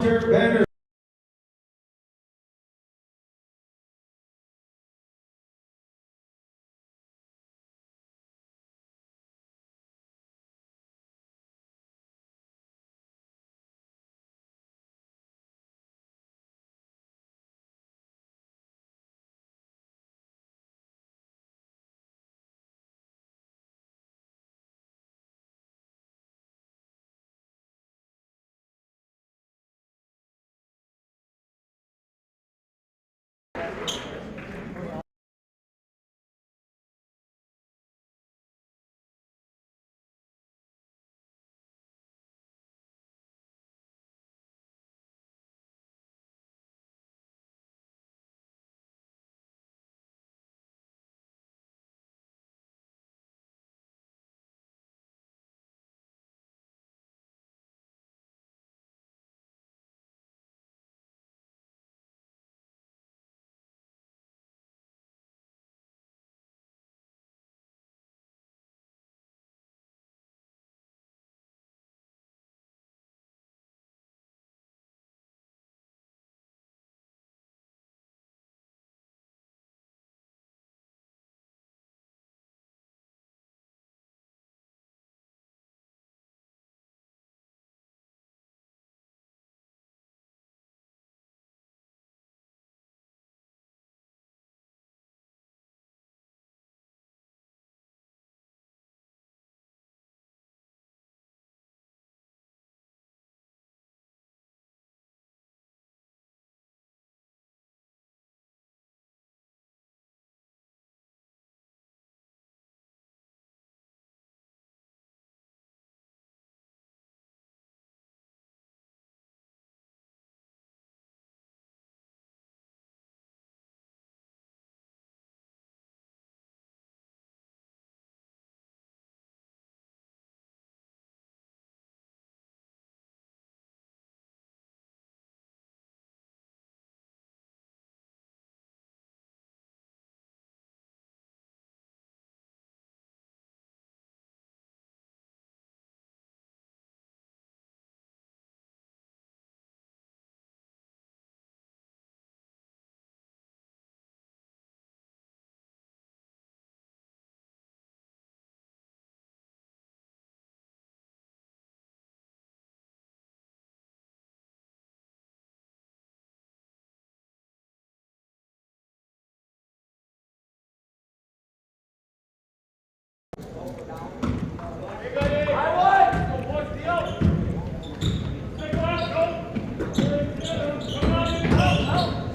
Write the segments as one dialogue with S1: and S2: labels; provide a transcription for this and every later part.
S1: Banner.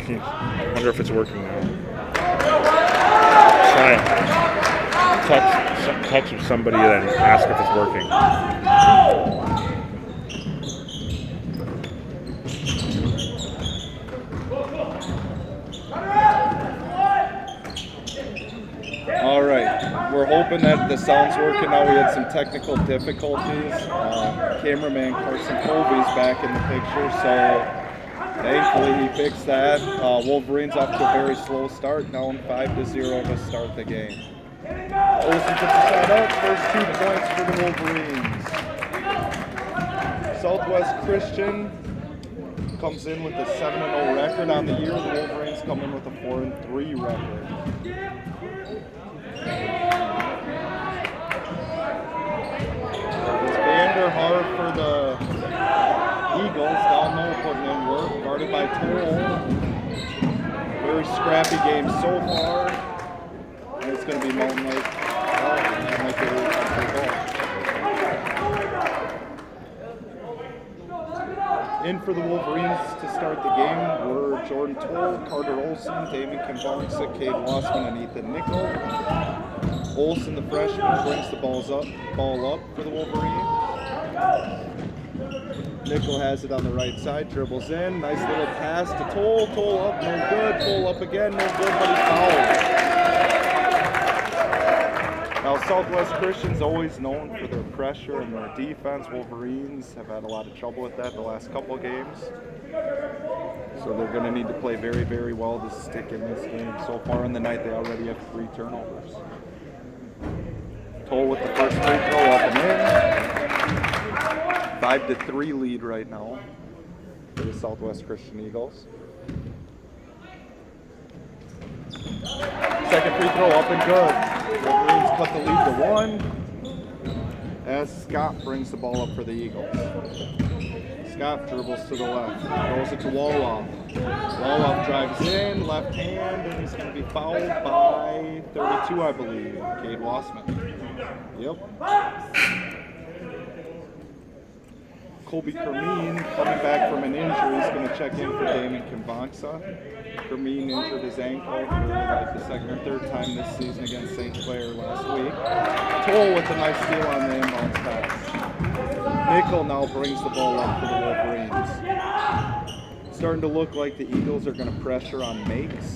S2: I wonder if it's working now. Try touch with somebody and ask if it's working.
S3: All right, we're hoping that the sound's working now. We had some technical difficulties. Cameraman Carson Colby's back in the picture, so thankfully he fixed that. Wolverines off to a very slow start, down 5-0 to start the game. Olsen puts a shot up, first 2 points for the Wolverines. Southwest Christian comes in with a 7-0 record on the year. The Wolverines come in with a 4-3 record. It's Vanderhart for the Eagles, down low putting in work, guarded by Toll. Very scrappy game so far. And it's going to be Mountain Lake. In for the Wolverines to start the game were Jordan Toll, Carter Olson, Damon Kimbarnsick, Cade Wassman, and Ethan Nickel. Olson, the freshman, brings the ball up for the Wolverines. Nickel has it on the right side, dribbles in, nice little pass to Toll. Toll up, no good. Toll up again, no good, but he fouled. Now, Southwest Christian's always known for their pressure and their defense. Wolverines have had a lot of trouble with that the last couple of games. So they're going to need to play very, very well to stick in this game. So far in the night, they already have 3 turnovers. Toll with the first free throw up and in. 5-3 lead right now for the Southwest Christian Eagles. Second free throw up and good. Wolverines cut the lead to 1 as Scott brings the ball up for the Eagles. Scott dribbles to the left, throws it to Woloff. Woloff drives in, left hand, and he's going to be fouled by 32, I believe, Cade Wassman. Yep. Colby Kermeen, coming back from an injury, is going to check in for Damon Convanxa. Kermeen injured his ankle for like the second or third time this season against St. Clair last week. Toll with a nice steal on the inbounds pass. Nickel now brings the ball up for the Wolverines. Starting to look like the Eagles are going to pressure on makes.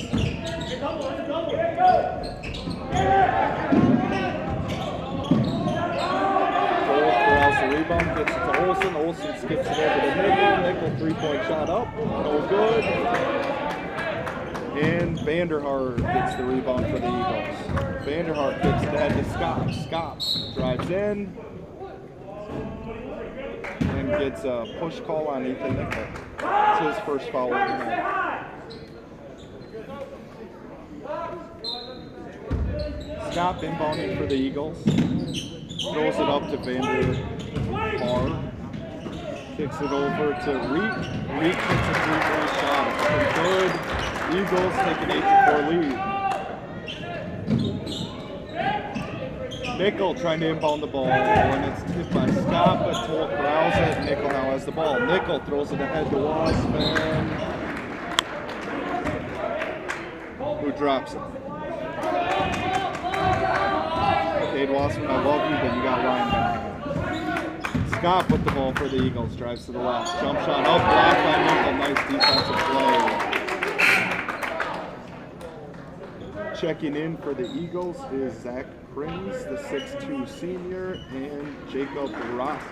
S3: The rebound, gets it to Olsen. Olsen skips it over to Nickel. Nickel three-point shot up, no good. And Vanderhart gets the rebound for the Eagles. Vanderhart gets it ahead to Scott. Scott drives in and gets a push call on Ethan Nickel. It's his first foul of the night. Scott inbounding for the Eagles. Throws it up to Vanderhart. Kicks it over to Reek. Reek hits a three-point shot. It's good. Eagles take an 8-4 lead. Nickel trying to inbound the ball, and it's tipped by Scott, but Toll corrals it. Nickel now has the ball. Nickel throws it ahead to Wassman, who drops it. Cade Wassman, I love you, but you got lineman. Scott put the ball for the Eagles, drives to the left. Jump shot up, blocked by Nickel. Nice defensive play. Checking in for the Eagles is Zach Prinz, the 6'2 senior, and Jacob Ross,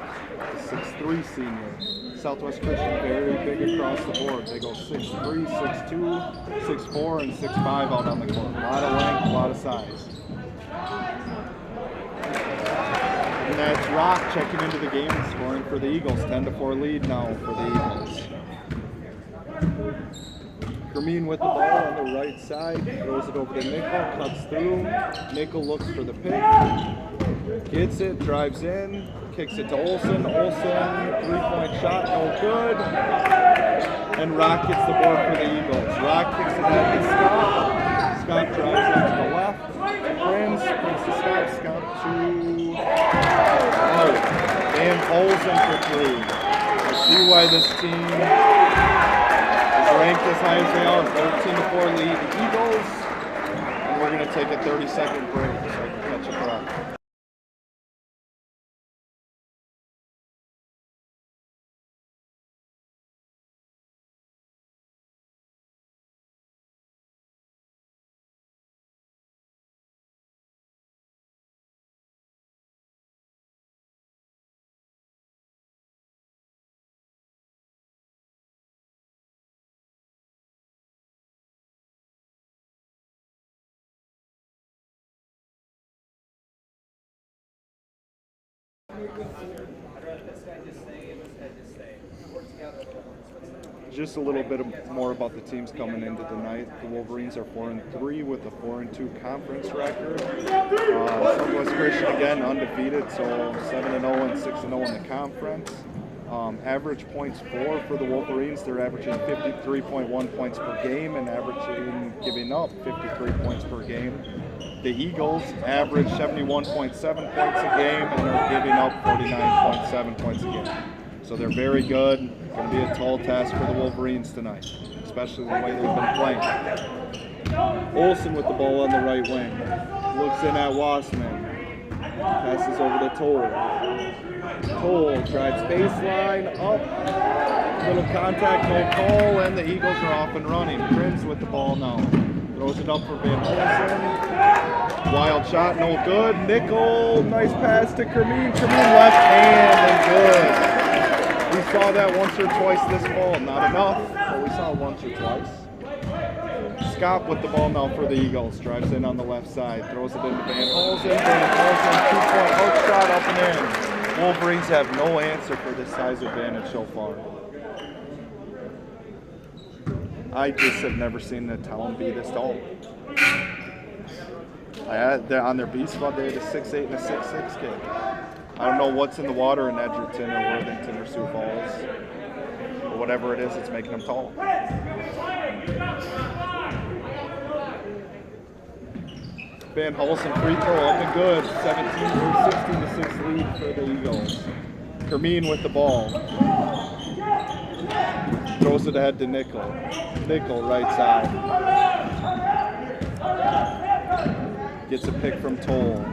S3: the 6'3 senior. Southwest Christian very big across the board. They go 6'3, 6'2, 6'4, and 6'5 out on the court. A lot of length, a lot of size. And that's Rock checking into the game and scoring for the Eagles. 10-4 lead now for the Eagles. Kermeen with the ball on the right side, throws it over to Nickel, cuts through. Nickel looks for the pick, gets it, drives in, kicks it to Olsen. Olsen, three-point shot, no good. And Rock gets the board for the Eagles. Rock kicks it back to Scott. Scott drives it to the left. Prinz brings to Scott. Scott to and Olsen for three. I see why this team is ranked as high as they are. 13-4 lead Eagles. And we're going to take a 30-second break so I can catch a breath. Just a little bit more about the teams coming into the night. The Wolverines are 4-3 with a 4-2 conference record. Southwest Christian again undefeated, so 7-0 and 6-0 in the conference. Average points for the Wolverines, they're averaging 53.1 points per game and averaging giving up 53 points per game. The Eagles average 71.7 points a game and are giving up 49.7 points a game. So they're very good. Going to be a tall task for the Wolverines tonight, especially the way they've been playing. Olsen with the ball on the right wing. Looks in at Wassman. Passes over to Toll. Toll drives baseline, up. Little contact, no call, and the Eagles are off and running. Prinz with the ball now. Throws it up for Van Olsen. Wild shot, no good. Nickel, nice pass to Kermeen. Kermeen left hand and good. We saw that once or twice this fall. Not enough, but we saw it once or twice. Scott with the ball now for the Eagles. Drives in on the left side. Throws it into Van Olsen. Van Olsen, two-point hook shot up and in. Wolverines have no answer for this size advantage so far. I just have never seen the town be this tall. On their B squad, they had a 6'8" and a 6'6" kid. I don't know what's in the water in Edgerton or Worthington or Sioux Falls. But whatever it is, it's making them tall. Van Hulsen free throw up and good. 16-6 lead for the Eagles. Kermeen with the ball. Throws it ahead to Nickel. Nickel right side. Gets a pick from Toll.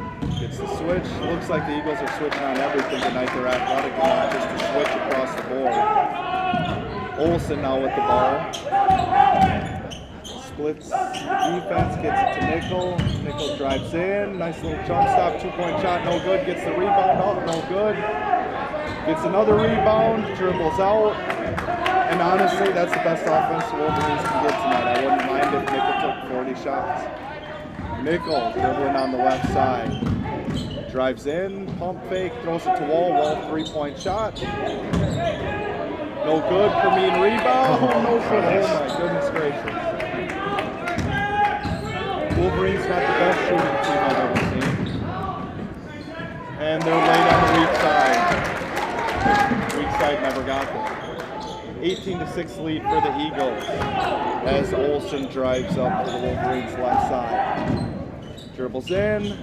S3: Gets the switch. Looks like the Eagles are switching on everything tonight. They're athletic enough just to switch across the board. Olsen now with the ball. Splits defense, gets it to Nickel. Nickel drives in. Nice little jump stop. 2-point shot. No good. Gets the rebound up. No good. Gets another rebound. Dribbles out. And honestly, that's the best offense the Wolverines can get tonight. I wouldn't mind if Nickel took 40 shots. Nickel dribbling on the left side. Drives in, pump fake, throws it to Wall. Wall 3-point shot. No good. Kermeen rebound. No good. Oh my goodness gracious. Wolverines got the best shooting team I've ever seen. And they're late on the weak side. Weak side never got them. 18-6 lead for the Eagles as Olsen drives up to the Wolverines' left side. Dribbles in,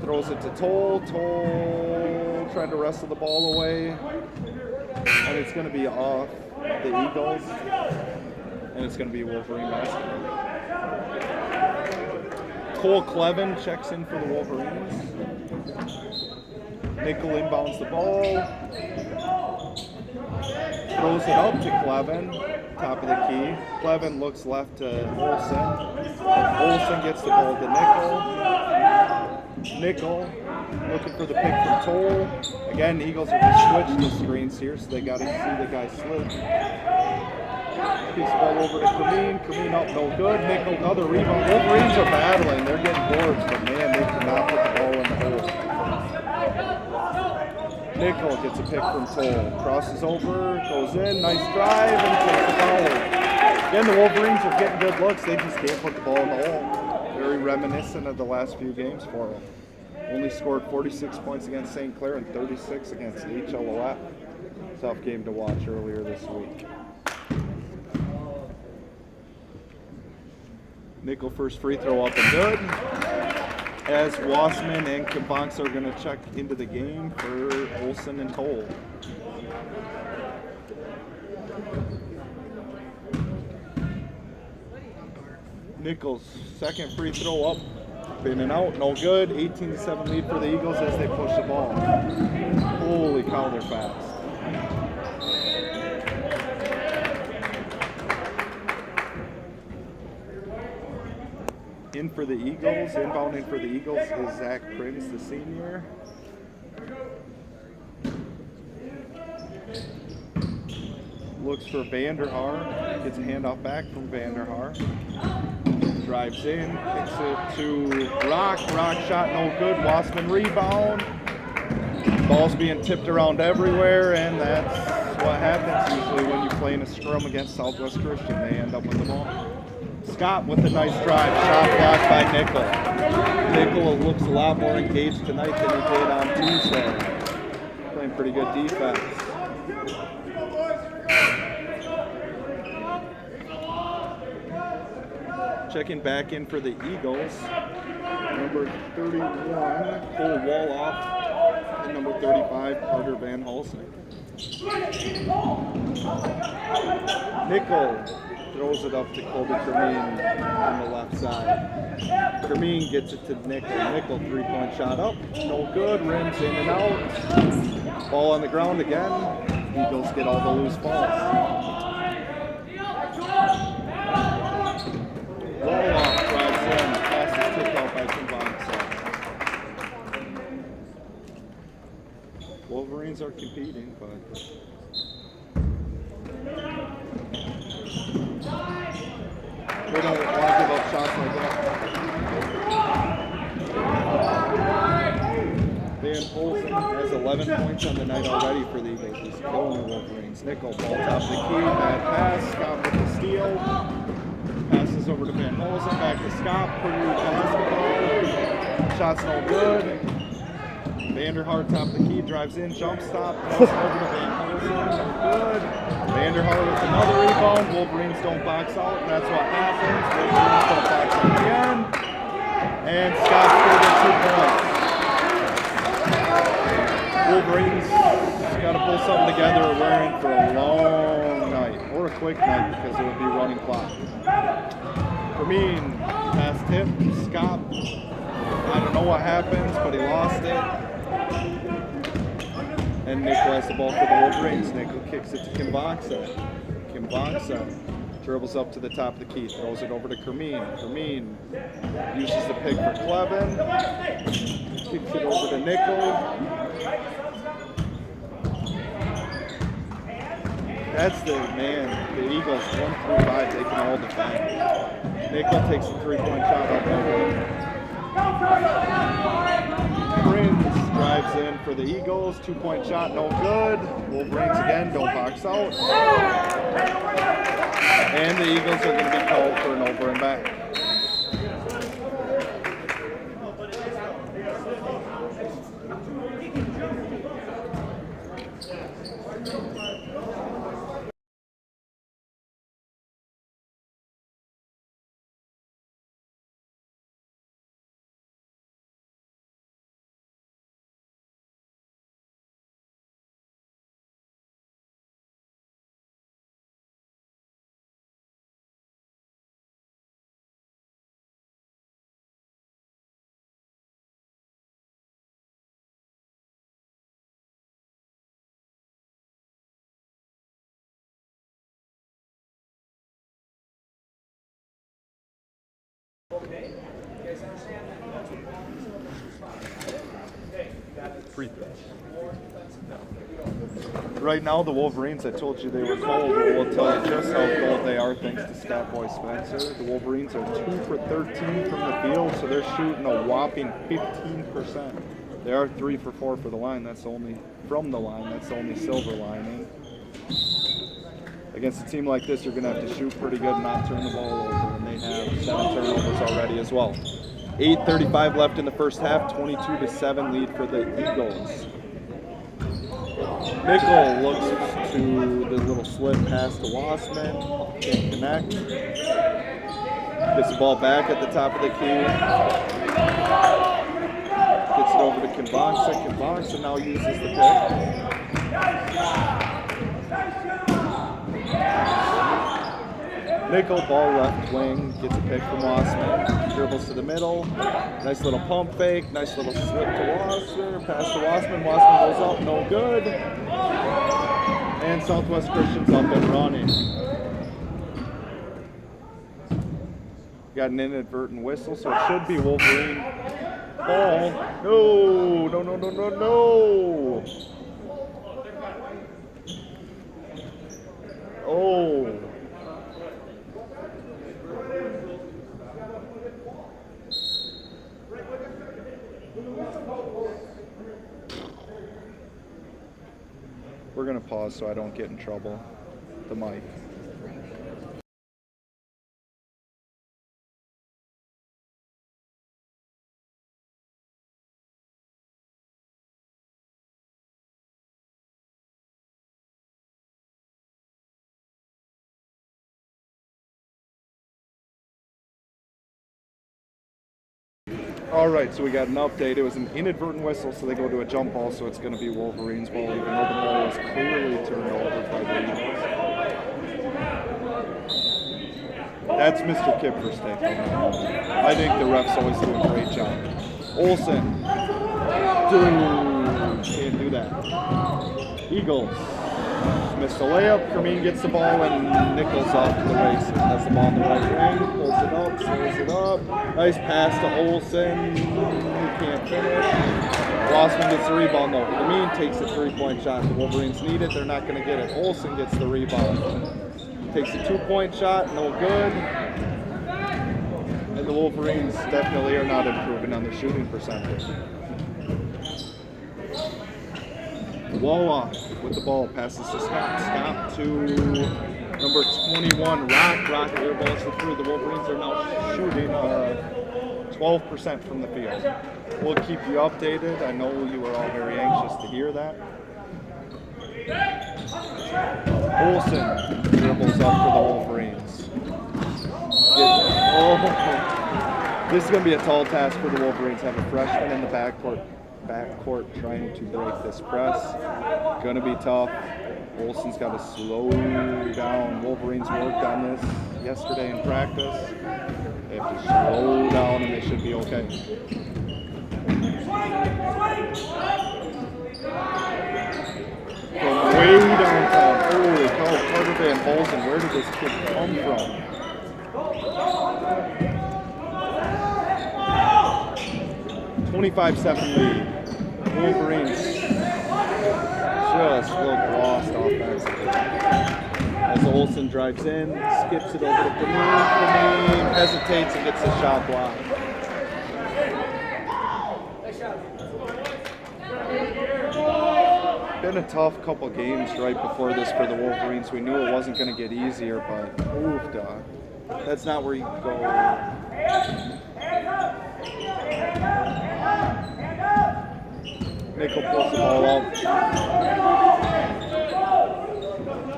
S3: throws it to Toll. Toll trying to wrestle the ball away. And it's going to be off the Eagles. And it's going to be Wolverine basketball. Cole Clevin checks in for the Wolverines. Nickel inbounds the ball. Throws it up to Clevin, top of the key. Clevin looks left to Olsen. Olsen gets the ball to Nickel. Nickel looking for the pick from Toll. Again, Eagles are just switching the screens here, so they got to see the guy slip. Kicks the ball over to Kermeen. Kermeen up, no good. Nickel, another rebound. Wolverines are battling. They're getting boards, but man, they cannot put the ball in the hole. Nickel gets a pick from Toll. Crosses over, goes in, nice drive, and takes the foul. Again, the Wolverines are getting good looks. They just can't put the ball in the hole. Very reminiscent of the last few games for them. Only scored 46 points against St. Clair and 36 against HLOF. Tough game to watch earlier this week. Nickel first free throw up and good. As Wassman and Kabonks are going to check into the game for Olsen and Toll. Nichols, second free throw up, in and out, no good. 18-7 lead for the Eagles as they push the ball. Holy cow, they're fast. In for the Eagles, inbound in for the Eagles is Zach Prince, the senior. Looks for Vanderhaar, gets a handoff back from Vanderhaar. Drives in, kicks it to Rock, Rock shot no good, Wassman rebound. Ball's being tipped around everywhere, and that's what happens usually when you play in a scrum against Southwest Christian. They end up with the ball. Scott with a nice drive, shot blocked by Nickel. Nickel looks a lot more engaged tonight than he did on Tuesday. Playing pretty good defense. Checking back in for the Eagles. Number 31, pull Wall off. And number 35, Carter Van Hulsen. Nickel throws it up to Colby Kermeen on the left side. Kermeen gets it to Nickel. Nickel 3-point shot up. No good. Rims in and out. Ball on the ground again. Eagles get all the loose balls. Wall off, drives in. Pass is tipped out by Kabonks. Wolverines are competing, but they don't want to give up shots like that. Van Hulsen has 11 points on the night already for the Eagles. He's killing the Wolverines. Nickel, ball top of the key, bad pass, Scott with the steal. over to Van Holzen, back to Scott, Purdue basketball. Shot's no good. Vanderhart, top of the key, drives in, jump stop, passes over to Van Holzen, no good. Vanderhart with another rebound. Wolverines don't box out, and that's what happens. Wolverines don't box out again. And Scott scored 2 points. Wolverines got to pull something together. We're wearing for a long night, or a quick night, because it would be running clock. Fermin, pass tip, Scott. I don't know what happens, but he lost it. And Nickel has the ball for the Wolverines. Nickel kicks it to Kimbaksa. Kimbaksa dribbles up to the top of the key, throws it over to Kermeen. Kermeen uses the pick for Clevin. Kicks it over to Nickel. That's the man. The Eagles 1 through 5, they can all defend. Nickel takes a 3-point shot up over. Prince drives in for the Eagles. 2-point shot, no good. Wolverines again, don't box out. And the Eagles are going to be called for an over and back. Free throws. Right now, the Wolverines, I told you they were cold, but we'll tell you just how cold they are thanks to Scott Boy Spencer. The Wolverines are 2 for 13 from the field, so they're shooting a whopping 15%. They are 3 for 4 for the line. That's only from the line. That's the only silver lining. Against a team like this, you're going to have to shoot pretty good and not turn the ball over, and they have 7 turnovers already as well. 8:35 left in the first half, 22-7 lead for the Eagles. Nickel looks to the little slip pass to Wassman, can't connect. Gets the ball back at the top of the key. Gets it over to Kimbaksa. Kimbaksa now uses the pick. Nickel, ball left wing, gets a pick from Wassman, dribbles to the middle, nice little pump fake, nice little slip to Wasser, pass to Wassman, Wassman goes up, no good, and Southwest Christian's up and running. Got an inadvertent whistle, so it should be Wolverine ball. No, no, no, no, no, no. Oh. We're going to pause so I don't get in trouble. The mic. All right, so we got an update. It was an inadvertent whistle, so they go to a jump ball, so it's going to be Wolverines ball, even though the ball was clearly turned over by the Eagles. That's Mr. Kipper's take on that. I think the refs always do a great job. Olsen. Can't do that. Eagles. Missed a layup. Kermeen gets the ball and Nichols off to the races. Has the ball in the right wing. Pulls it up. Slows it up. Nice pass to Olsen. He can't finish. Rossman gets the rebound though. Kermeen takes a 3-point shot. The Wolverines need it. They're not going to get it. Olsen gets the rebound. Takes a 2-point shot. No good. And the Wolverines definitely are not improving on their shooting percentage. Walla with the ball, passes to Scott. Scott to Number 21, Rock air balls it through. The Wolverines are now shooting 12% from the field. We'll keep you updated. I know you are all very anxious to hear that. Olsen dribbles up for the Wolverines. This is going to be a tall task for the Wolverines. Have a freshman in the backcourt trying to break this press. Going to be tough. Olsen's got to slow down. Wolverines worked on this yesterday in practice. They have to slow down and they should be okay. From way downtown. Holy cow, Carter Van Holzen, where did this kid come from? 25-7 lead. Wolverines just look lost offensively. As Olsen drives in, skips it over to Kameen, hesitates and gets the shot blocked. Been a tough couple games right before this for the Wolverines. We knew it wasn't going to get easier, but oof, dog. That's not where you go. Nickel pulls the ball out.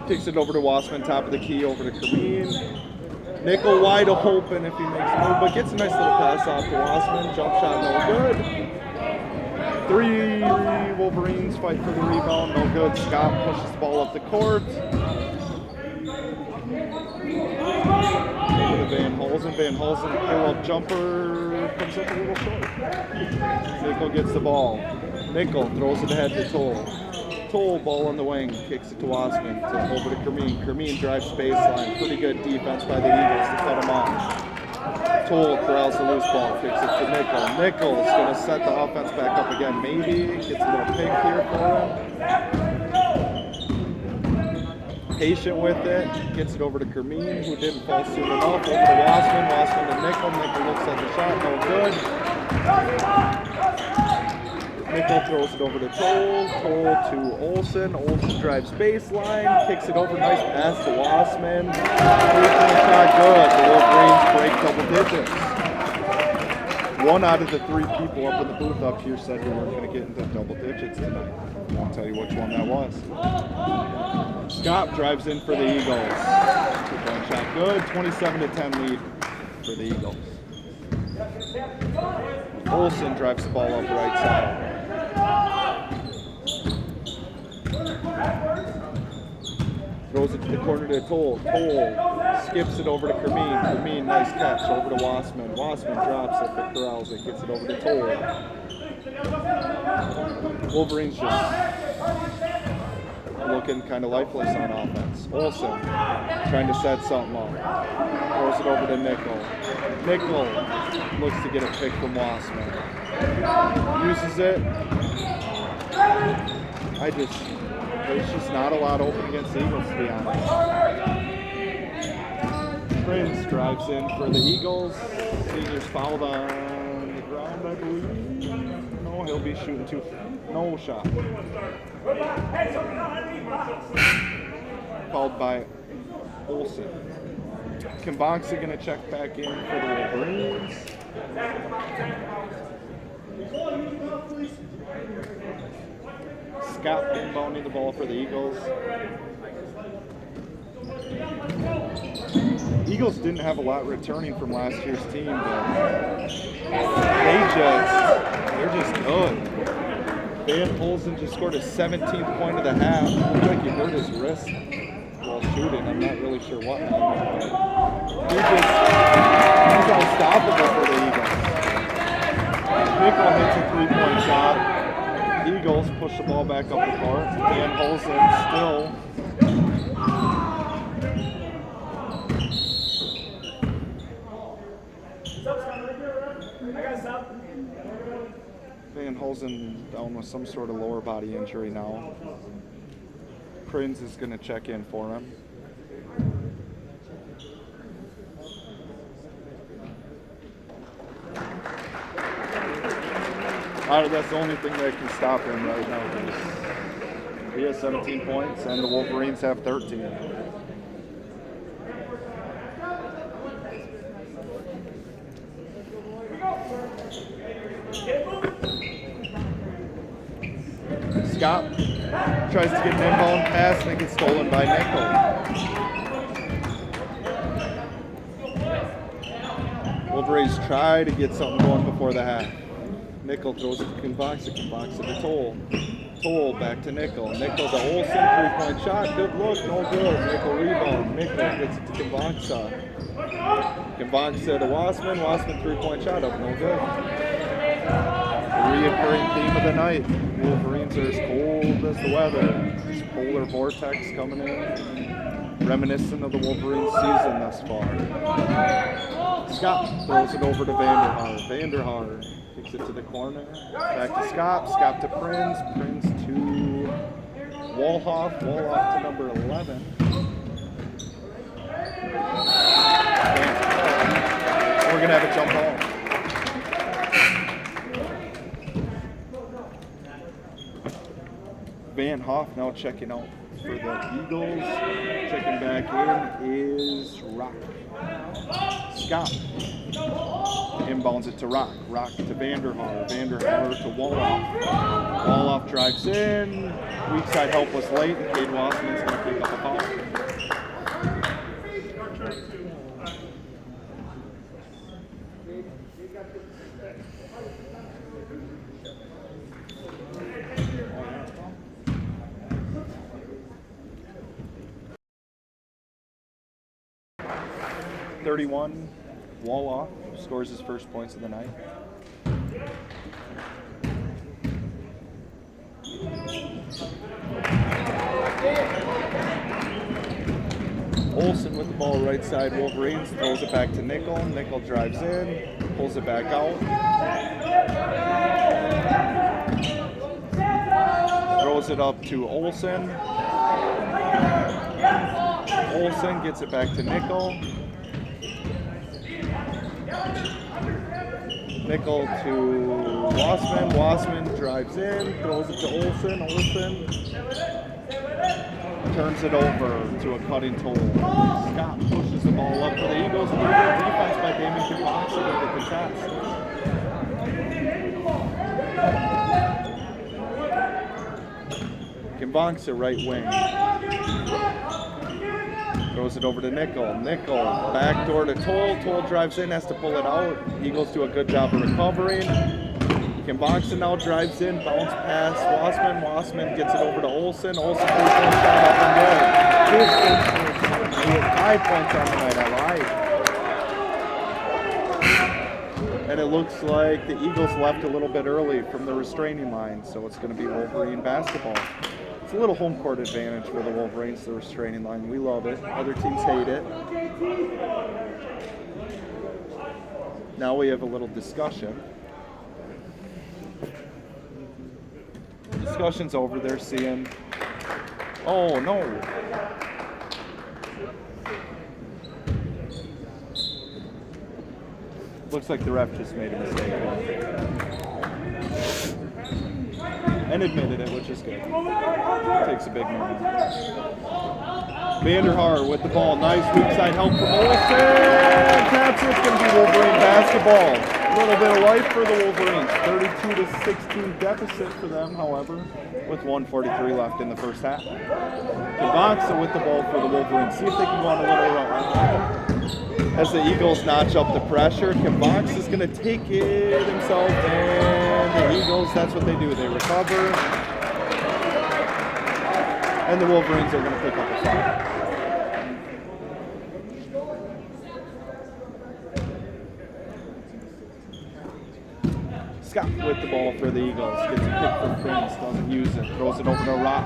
S3: Kicks it over to Wassman, top of the key, over to Kameen. Nickel wide open if he makes a move, but gets a nice little pass off to Wassman. Jump shot, no good. 3 Wolverines fight for the rebound, no good. Scott pushes the ball up the court. Over to Van Holzen. Van Holzen pull-up jumper comes up a little short. Nickel gets the ball. Nickel throws it ahead to Toll. Toll, ball on the wing, kicks it to Wassman, over to Kameen. Kameen drives baseline. Pretty good defense by the Eagles to cut him off. Toll corrals the loose ball, kicks it to Nickel. Nickel is going to set the offense back up again. Maybe gets a little pick here for him. Patient with it, gets it over to Kameen, who didn't fall soon enough. Over to Wassman. Wassman to Nickel. Nickel looks at the shot, no good. Nickel throws it over to Toll. Toll to Olsen. Olsen drives baseline, kicks it over. Nice pass to Wassman. Shot good. The Wolverines break double digits. 1 out of the 3 people up in the booth up here said we weren't going to get into double digits tonight. I won't tell you which one that was. Scott drives in for the Eagles. Two-point shot good. 27-10 lead for the Eagles. Olsen drives the ball up right side. Throws it to the corner to Toll. Toll skips it over to Kameen. Kameen, nice catch over to Wassman. Wassman drops it, but corrals it, gets it over to Toll. Wolverines just looking kind of lifeless on offense. Olsen trying to set something up. Throws it over to Nickel. Nickel looks to get a pick from Wassman. Uses it. There's just not a lot open against the Eagles, to be honest. Prince drives in for the Eagles. Senior's fouled on the ground, I believe. No, he'll be shooting two. No shot. Fouled by Olsen. Kimboxy going to check back in for the Wolverines. Scott inbounding the ball for the Eagles. Eagles didn't have a lot returning from last year's team, but they're just good. Van Holzen just scored his 17th point of the half. Looks like he hurt his wrist while shooting. I'm not really sure what happened. He's unstoppable for the Eagles. Nickel hits a 3-point shot. Eagles push the ball back up the court. Van Holzen still. Van Holzen down with some sort of lower body injury now. Prinz is going to check in for him. That's the only thing that can stop him right now. He has 17 points and the Wolverines have 13. Scott tries to get an inbound pass and it gets stolen by Nickel. Wolverines try to get something going before the half. Nickel throws it to Kinboxa to Toll. Toll back to Nickel. Nickel to Olsen, 3-point shot. Good look, no good. Nickel rebound. Nickel gets it to Kinboxa. Kinboxa to Wassman. Wassman 3-point shot up, no good. Reoccurring theme of the night. Wolverines are as cold as the weather. This polar vortex coming in. Reminiscent of the Wolverines season thus far. Scott throws it over to Vanderhaar. Vanderhaar kicks it to the corner. Back to Scott. Scott to Prinz. Prinz to Walhoff. Walhoff to number 11. We're going to have a jump ball. Van Hoff now checking out for the Eagles. Checking back in is Rock. Scott inbounds it to Rock. Rock to Vanderhaar. Vanderhaar to Walloff. Walloff drives in. Weak side help was late, and Cade Wassman's going to pick up a foul. .31, Walloff scores his first points of the night. Olsen with the ball right side, Wolverines, throws it back to Nickel. Nickel drives in, pulls it back out. Throws it up to Olsen. Olsen gets it back to Nickel. Nickel to Wassman. Wassman drives in, throws it to Olsen. Olsen turns it over to a cutting Toll. Scott pushes the ball up for the Eagles. Good defense by Damon Kinboxa with the contest. Kinboxa right wing. Throws it over to Nickel. Nickel backdoor to Toll. Toll drives in, has to pull it out. Eagles do a good job of recovering. Kinboxa now drives in, bounce pass Wassman. Wassman gets it over to Olsen. Olsen 3-point shot up and good. 5 points on the night, I lied. And it looks like the Eagles left a little bit early from the restraining line, so it's going to be Wolverine basketball. It's a little home court advantage for the Wolverines, the restraining line. We love it. Other teams hate it. Now we have a little discussion. Discussion's over. They're seeing. Oh, no. Looks like the ref just made a mistake. And admitted it, which is good. Takes a big moment. Vanderhaar with the ball. Nice weak side help from Olsen. Taps it. It's going to be Wolverine basketball. A little bit of life for the Wolverines. 32-16 deficit for them, however, with 1:43 left in the first half. Kinboxa with the ball for the Wolverines. See if they can go on a little run. As the Eagles notch up the pressure, Kinboxa is going to take it himself, and the Eagles, that's what they do. They recover, and the Wolverines are going to pick up a foul. Scott with the ball for the Eagles. Gets a pick for Prinz, doesn't use it. Throws it over to Rock.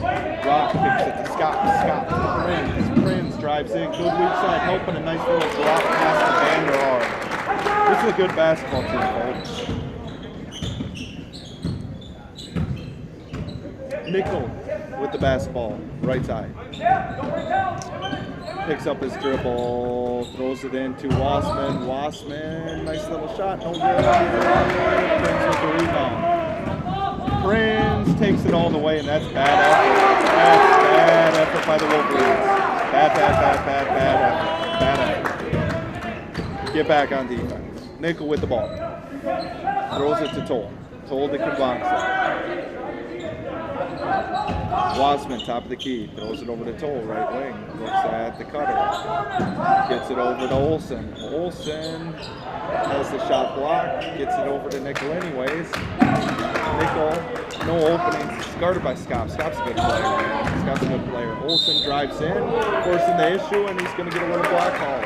S3: Rock kicks it to Scott. Scott to Prinz. Prinz drives in. Good weak side help and a nice little drop pass to Vanderhaar. This is a good basketball team, folks. Nickel with the basketball. Right side. Picks up his dribble, throws it into Wassman. Wassman, nice little shot, no good. Prinz with the rebound. Prinz takes it all the way, and that's bad effort. That's bad effort by the Wolverines. Bad effort. Get back on defense. Nickel with the ball. Throws it to Toll. Toll to Kinboxa. Wasman, top of the key, throws it over to Toll, right wing, looks at the cutter, gets it over to Olsen. Olsen has the shot blocked, gets it over to Nickel anyways. Nickel, no openings, guarded by Scott. Scott's a good player. Scott's a good player. Olsen drives in, forcing the issue, and he's going to get a little block call.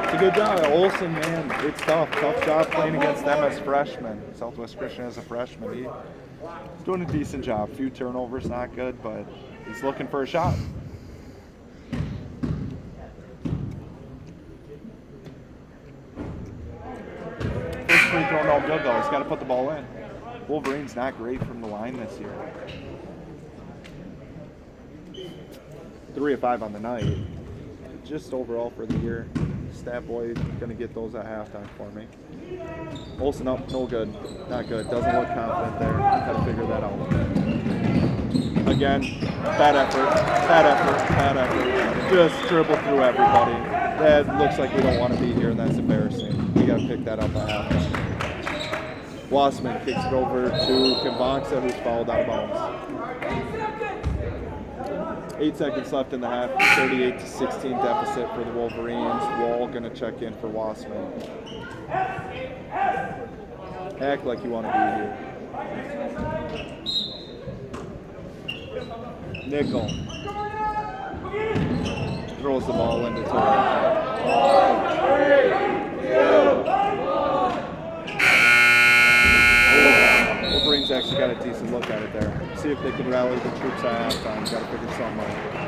S3: It's a good job. Olsen, man, it's tough. Tough job playing against them as freshmen. Southwest Christian as a freshman. He's doing a decent job. Few turnovers, not good, but he's looking for a shot. First free throw, no good though. He's got to put the ball in. Wolverine's not great from the line this year. 3 of 5 on the night. Just overall for the year. Stat boy gonna get those at halftime for me. Olsen up, no good. Not good. Doesn't look confident there. Gotta figure that out. Again, bad effort. Just dribble through everybody. That looks like we don't want to be here, and that's embarrassing. We gotta pick that up at halftime. Wasman kicks it over to Kimbonxa, who's fouled out of bounds. 8 seconds left in the half, 38-16 deficit for the Wolverines. Wall gonna check in for Wasman. Act like you want to be here. Nickel throws the ball into Torrey. Wolverines actually got a decent look at it there. See if they can rally the troops at halftime. Got to figure something out.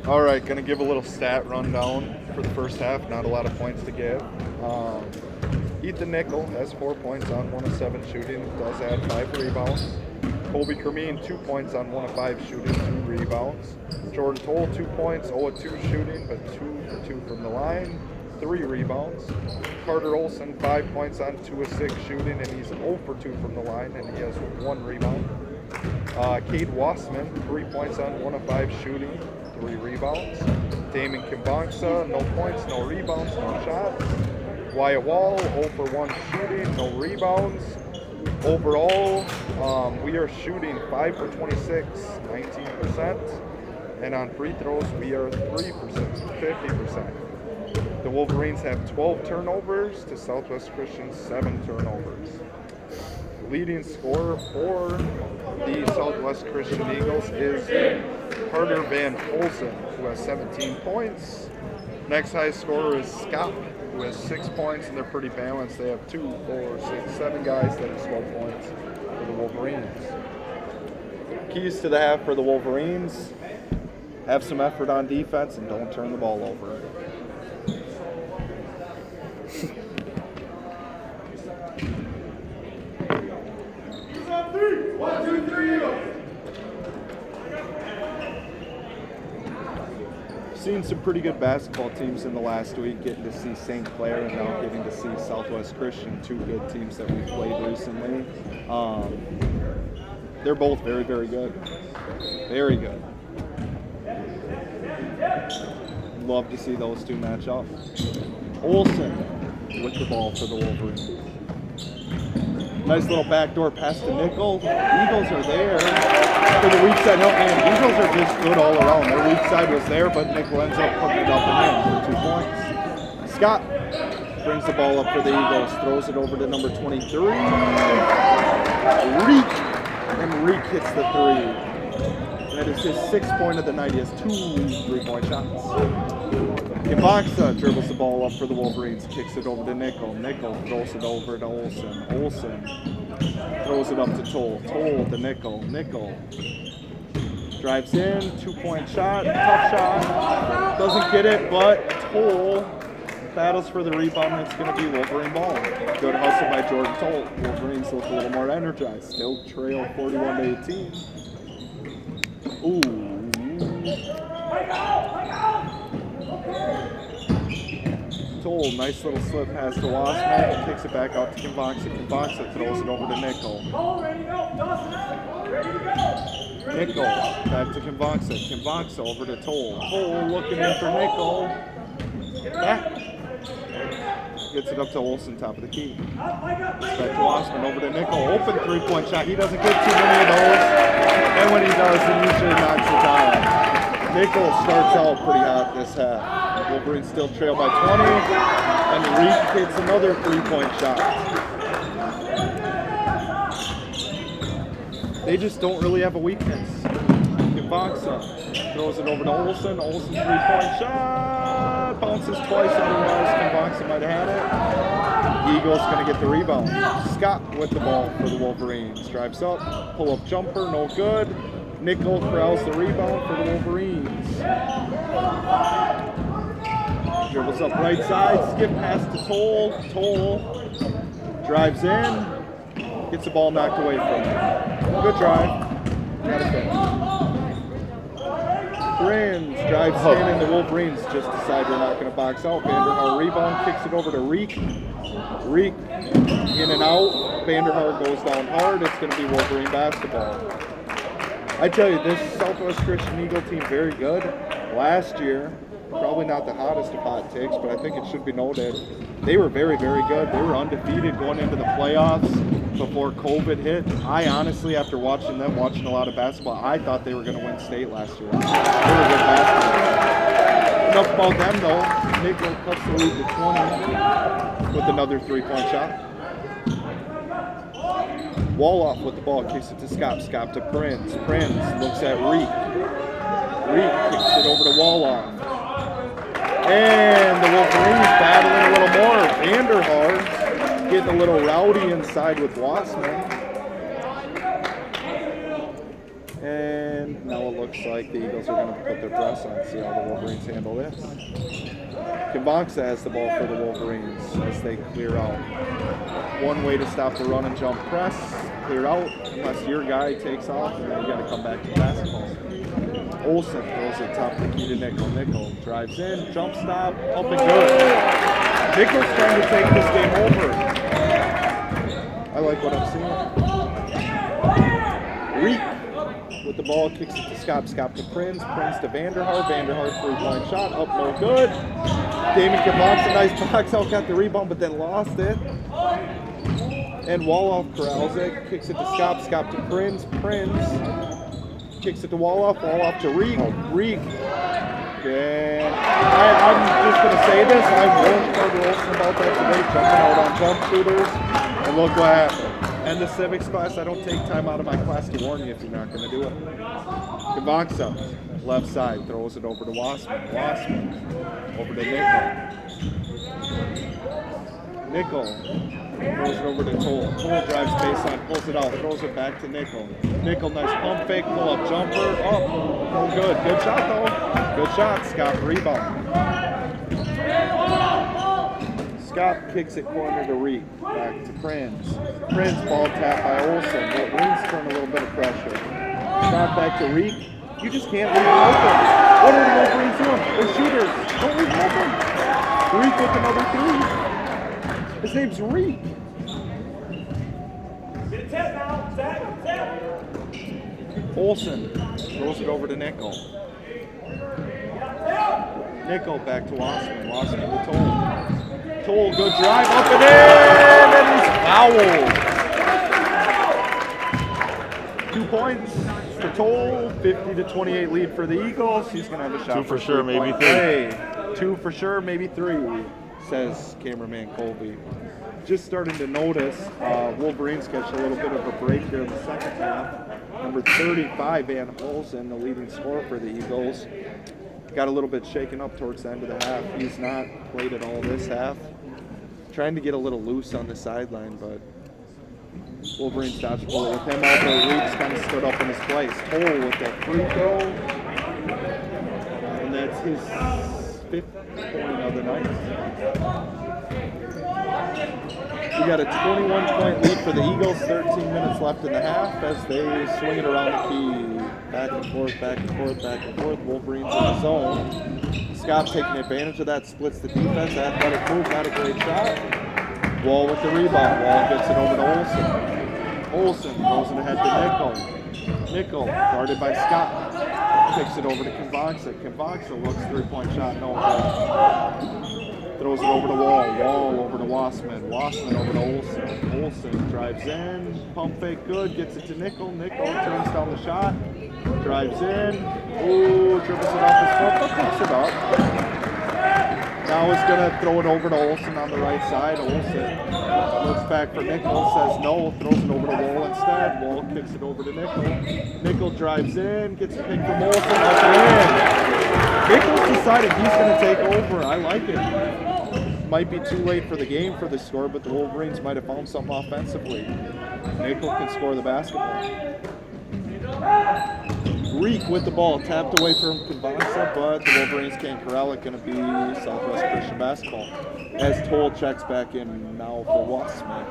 S3: All right, gonna give a little stat rundown for the first half. Not a lot of points to give. Ethan Nickel has 4 points on 1 of 7 shooting. Does add 5 rebounds. Colby Kermeen, 2 points on 1 of 5 shooting, 2 rebounds. Jordan Toll, 2 points, 0 of 2 shooting, but 2 for 2 from the line, 3 rebounds. Carter Olson, 5 points on 2 of 6 shooting, and he's 0 for 2 from the line, and he has 1 rebound. Cade Wassman, 3 points on 1 of 5 shooting, 3 rebounds. Damon Kimbangsa, no points, no rebounds, no shots. Wyatt Wall, 0 for 1 shooting, no rebounds. Overall, we are shooting 5 for 26, 19%. And on free throws, we are 3%, 50%. The Wolverines have 12 turnovers to Southwest Christian's 7 turnovers. Leading scorer for the Southwest Christian Eagles is Carter Van Olsen, who has 17 points. Next highest scorer is Scott, who has 6 points, and they're pretty balanced. They have 2, 4, 6, 7 guys that have 12 points for the Wolverines. Keys to the half for the Wolverines: have some effort on defense and don't turn the ball over. Seen some pretty good basketball teams in the last week, getting to see St. Clair and now getting to see Southwest Christian, 2 good teams that we've played recently. They're both very, very good. Very good. Love to see those 2 match up. Olsen with the ball for the Wolverines. Nice little backdoor pass to Nickel. Eagles are there for the weak side. No, man, Eagles are just good all around. Their weak side was there, but Nickel ends up putting it up and in for 2 points. Scott brings the ball up for the Eagles, throws it over to number 23. Reek hits the 3. That is his 6th point of the night. He has 2 3-point shots. Kimbangsa dribbles the ball up for the Wolverines, kicks it over to Nickel. Nickel throws it over to Olsen. Olsen throws it up to Toll. Toll to Nickel. Nickel drives in, 2-point shot, tough shot. Doesn't get it, but Toll battles for the rebound, and it's going to be Wolverine ball. Good hustle by Jordan Toll. Wolverines look a little more energized. Still trail 41-18. Ooh. Toll, nice little slip pass to Wassman, kicks it back out to Kimbangsa. Kimbangsa throws it over to Nickel. Nickel, back to Kimbangsa. Kimbangsa over to Toll. Toll looking in for Nickel. Back. Gets it up to Olsen, top of the key. Back to Wassman, over to Nickel. Open 3-point shot. He doesn't get too many of those. And when he does, he usually knocks it down. Nickel starts out pretty hot this half. Wolverines still trail by 20, and Reek hits another 3-point shot. They just don't really have a weakness. Kimbangsa throws it over to Olsen. Olsen 3-point shot. Bounces twice otherwise. Kimbangsa might have had it. Eagles going to get the rebound. Scott with the ball for the Wolverines. Drives up, pull-up jumper, no good. Nickel corrals the rebound for the Wolverines. Dribbles up right side, skip pass to Toll. Toll drives in, gets the ball knocked away from him. Good drive. Got it back. Prinz drives in, and the Wolverines just decide we're not going to box out. Vanderhaar rebound, kicks it over to Reek. Reek in and out. Vanderhaar goes down hard. It's going to be Wolverine basketball. I tell you, this Southwest Christian Eagle team, very good. Last year, probably not the hottest of hot takes, but I think it should be noted, they were very, very good. They were undefeated going into the playoffs before COVID hit. I honestly, after watching them, watching a lot of basketball, I thought they were going to win state last year. They were good basketball. Enough about them, though. Nickel cuts the lead to 20 with another 3-point shot. Woloff with the ball, kicks it to Scott. Scott to Prinz. Prinz looks at Reek. Reek kicks it over to Woloff. And the Wolverines battling a little more. Vanderhaar getting a little rowdy inside with Wassman. And And now it looks like the Eagles are going to put their press on. See how the Wolverines handle this. Kibonsa has the ball for the Wolverines as they clear out. One way to stop the run and jump press, clear out, unless your guy takes off, and then you got to come back to basketball. Olsen throws it top the key to Nickel. Nickel drives in, jump stop, up and good. Nickel's trying to take this game over. I like what I'm seeing. Reek with the ball, kicks it to Scott. Scott to Prince. Prince to Vanderhart. Vanderhart 3-point shot, up no good. Damon Kibonsa, nice box out, got the rebound, but then lost it. And Wolof corrals it, kicks it to Scott. Scott to Prince. Prince kicks it to Wolof. Wolof to Reek. Reek. And I'm just going to say this. I warned Carter Olsen about that today, jumping out on jump shooters. And look what happened. And the civics class, I don't take time out of my class to warn you if you're not going to do it. Kibonsa, left side, throws it over to Wassman. Wassman, over to Nickel. Nickel throws it over to Toll. Toll drives baseline, pulls it out, throws it back to Nickel. Nickel, nice pump fake, pull up jumper, up. Oh, good. Good shot, though. Good shot. Scott, rebound. Scott kicks it corner to Reed. Back to Prince. Prince, ball tap by Olsen. Wolverines turn a little bit of pressure. Scott back to Reek. You just can't leave them open. What are the Wolverines doing? They're shooters. Don't leave them open. Reek with another three. His name's Reek.
S1: Get a tap now. Tap.
S3: Olsen throws it over to Nickel. Nickel back to Wassman. Wassman to Toll. Toll, good drive, up and in, and he's fouled. 2 points for Toll, 50-28 lead for the Eagles. He's going to have a shot.
S2: 2 for sure, maybe 3.
S3: Hey, 2 for sure, maybe 3, says cameraman Colby. Just starting to notice Wolverines catch a little bit of a break here in the second half. Number 35, Van Holzen, the leading scorer for the Eagles. Got a little bit shaken up towards the end of the half. He's not played at all this half. Trying to get a little loose on the sideline, but Wolverines dodged the bullet with him out there. Reeks kind of stood up in his place. Toll with that free throw. And that's his 5th point of the night. We got a 21-point lead for the Eagles, 13 minutes left in the half as they swing it around the key. Back and forth, back and forth, back and forth. Wolverines in the zone. Scott taking advantage of that, splits the defense. Athletic move, not a great shot. Wall with the rebound. Wall gets it over to Olsen. Olsen throws it ahead to Nickel. Nickel, guarded by Scott. Kicks it over to Kibonsa. Kibonsa looks 3-point shot, no good. Throws it over to Wall. Wall over to Wassman. Wassman over to Olsen. Olsen drives in. Pump fake good. Gets it to Nickel. Nickel turns down the shot. Drives in. Ooh, dribbles it off his foot, but picks it up. Now he's going to throw it over to Olsen on the right side. Olsen looks back for Nickel. Says no. Throws it over to Wall instead. Wall kicks it over to Nickel. Nickel drives in. Gets a pick from Olsen. Up and in. Nickel's decided he's going to take over. I like it. Might be too late for the game for the score, but the Wolverines might have found something offensively. Nickel can score the basketball. Reek with the ball, tapped away from Kibonsa, but the Wolverines can't corral it. Going to be Southwest Christian basketball. As Toll checks back in now for Wassman.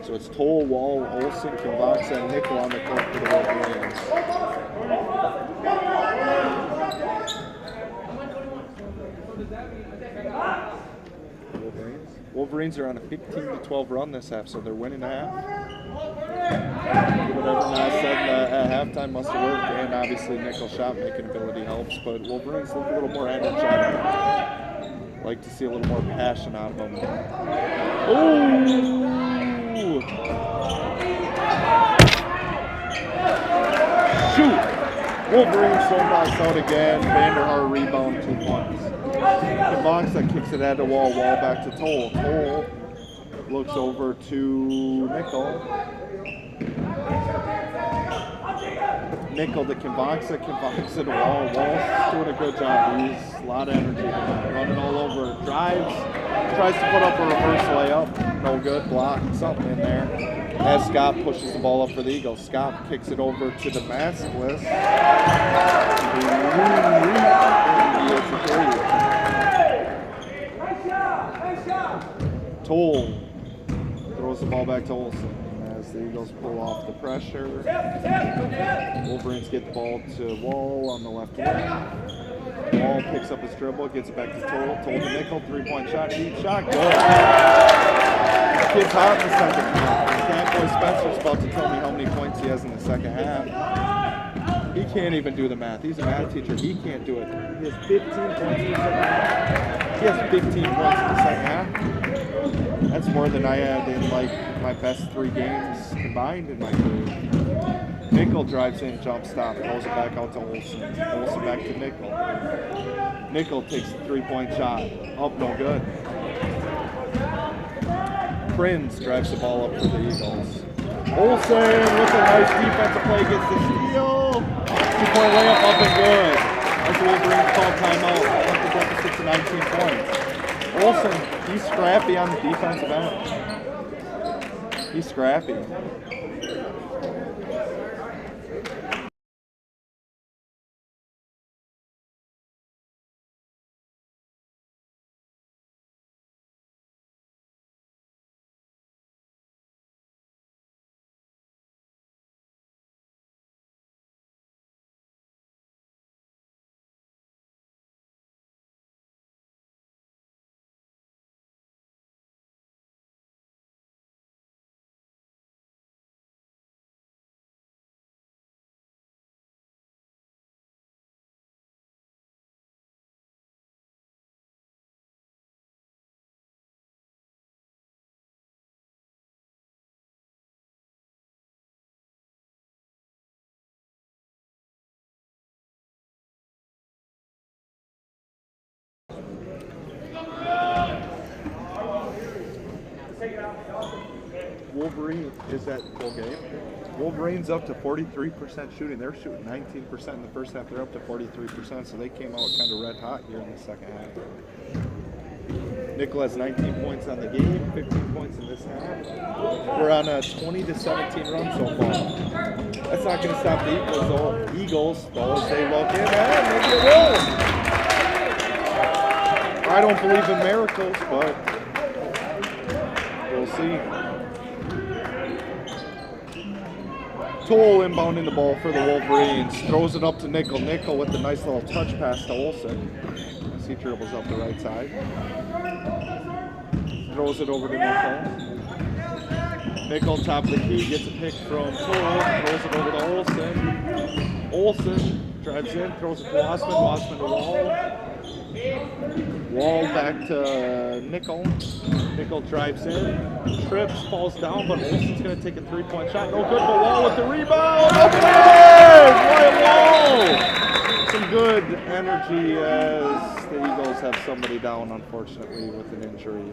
S3: So it's Toll, Wall, Olsen, Kibonsa, and Nickel on the court for the Wolverines. Wolverines are on a 15-12 run this half, so they're winning a half. Whatever Matt said at halftime must have worked, and obviously Nickel's shot making ability helps, but Wolverines look a little more energetic. Like to see a little more passion out of them. Ooh! Shoot! Wolverines so knocks out again. Vanderhart rebound, 2 points. Kibonsa kicks it at the Wall. Wall back to Toll. Toll looks over to Nickel. Nickel to Kinvoxa to Wall. Wall's doing a good job. He's a lot of energy, running all over. Drives, tries to put up a reverse layup. No good. Block, something in there. As Scott pushes the ball up for the Eagles. Scott kicks it over to the maskless. Toll throws the ball back to Olsen. As the Eagles pull off the pressure, Wolverines get the ball to Wall on the left wing. Wall picks up his dribble, gets it back to Toll. Toll to Nickel, 3-point shot, deep shot, good. Kid's hot in the second half. Fanboy Spencer's about to tell me how many points he has in the second half. He can't even do the math. He's a math teacher. He can't do it. He has 15 points in the second half. He has 15 points in the second half. That's more than I had in like my best 3 games combined in my career. Nickel drives in, jump stop, throws it back out to Olsen. Olsen back to Nickel. Nickel takes a 3-point shot. Up, no good. Prince drives the ball up for the Eagles. Olsen with a nice defensive play, gets the steal. 2-point layup up and good. As the Wolverines call timeout, up the deficit to 19 points. Olsen, he's scrappy on the defensive end. He's scrappy. Wolverine is that full game. Wolverines up to 43% shooting. They're shooting 19% in the first half. They're up to 43%, so they came out kind of red hot here in the second half. Nickel has 19 points on the game, 15 points in this half. We're on a 20-17 run so far. That's not going to stop the Eagles, though, as they look in. Maybe it will. I don't believe in miracles, but we'll see. Toll inbounding the ball for the Wolverines. Throws it up to Nickel. Nickel with the nice little touch pass to Olsen. As he dribbles up the right side. Throws it over to Nickel. Nickel top of the key. Gets a pick from Toll. Throws it over to Olsen. Olsen drives in. Throws it to Wassman. Wassman to Wall. Wall back to Nickel. Nickel drives in, trips, falls down, but Olsen's going to take a 3-point shot. No good, but Wall with the rebound. Up and in! Wall! Some good energy as the Eagles have somebody down, unfortunately, with an injury.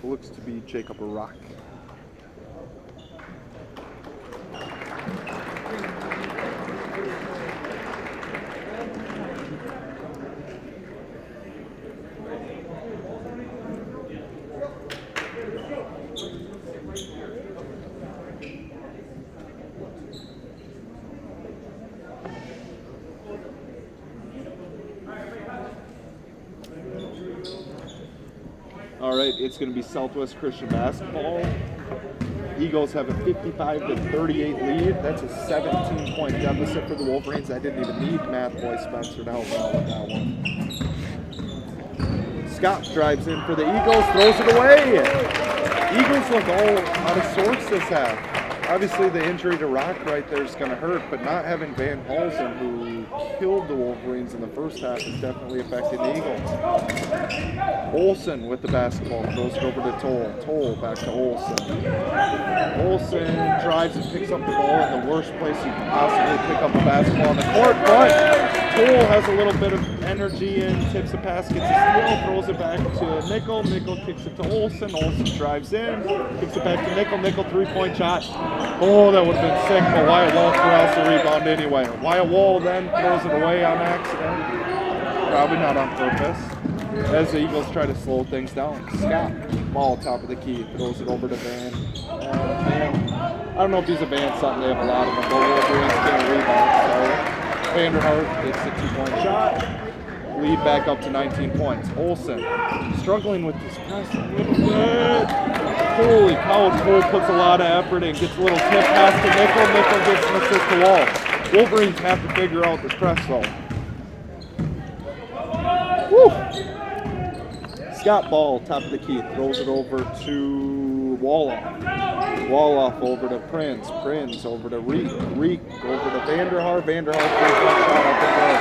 S3: Looks to be Jacob Rock. All right, it's going to be Southwest Christian basketball. Eagles have a 55-38 lead. That's a 17-point deficit for the Wolverines. I didn't even need Math Boy Spencer to help me out with that one. Scott drives in for the Eagles, throws it away. Eagles look all out of sorts this half. Obviously, the injury to Rock right there is going to hurt, but not having Van Halsen, who killed the Wolverines in the first half, is definitely affecting the Eagles. Olsen with the basketball, throws it over to Toll. Toll back to Olsen. Olsen drives and picks up the ball in the worst place you can possibly pick up a basketball on the court, but Toll has a little bit of energy and tips the pass, gets a steal, throws it back to Nickel. Nickel kicks it to Olsen. Olsen drives in, kicks it back to Nickel. Nickel 3-point shot. Oh, that would have been sick, but Wyatt Wall corrals the rebound anyway. Wyatt Wall then throws it away on accident. Probably not on purpose. As the Eagles try to slow things down. Scott, ball top of the key, throws it over to Van. I don't know if he's a Van something, they have a lot of them, but Wolverines can't rebound, so Vanderhart gets the 2-point shot. Lead back up to 19 points. Olsen struggling with this press a little bit. Holy cow, Cole puts a lot of effort in, gets a little tip pass to Nickel. Nickel gets an assist to Wall. Wolverines have to figure out this press though. Woo! Scott ball, top of the key, throws it over to Woloff. Woloff over to Prince. Prince over to Reek. Reek over to Vanderhart. Vanderhart 3-point shot up and down.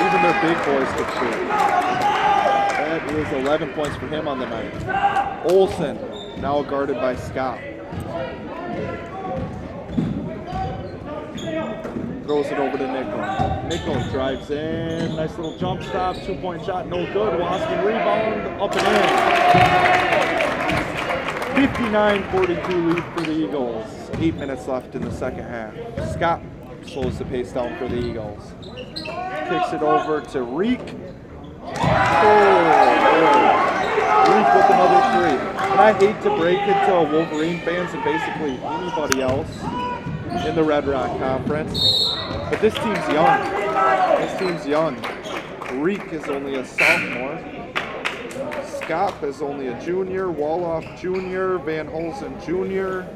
S3: Even their big boys could shoot. That is 11 points for him on the night. Olsen, now guarded by Scott. Throws it over to Nickel. Nickel drives in, nice little jump stop, 2-point shot, no good. Wasson rebound, up and in. 59-42 lead for the Eagles. 8 minutes left in the second half. Scott slows the pace down for the Eagles. Kicks it over to Reek. Reek with another 3. And I hate to break it to Wolverine fans and basically anybody else in the Red Rock Conference, but this team's young. This team's young. Reek is only a sophomore. Scott is only a junior. Woloff junior. Van Holzen junior.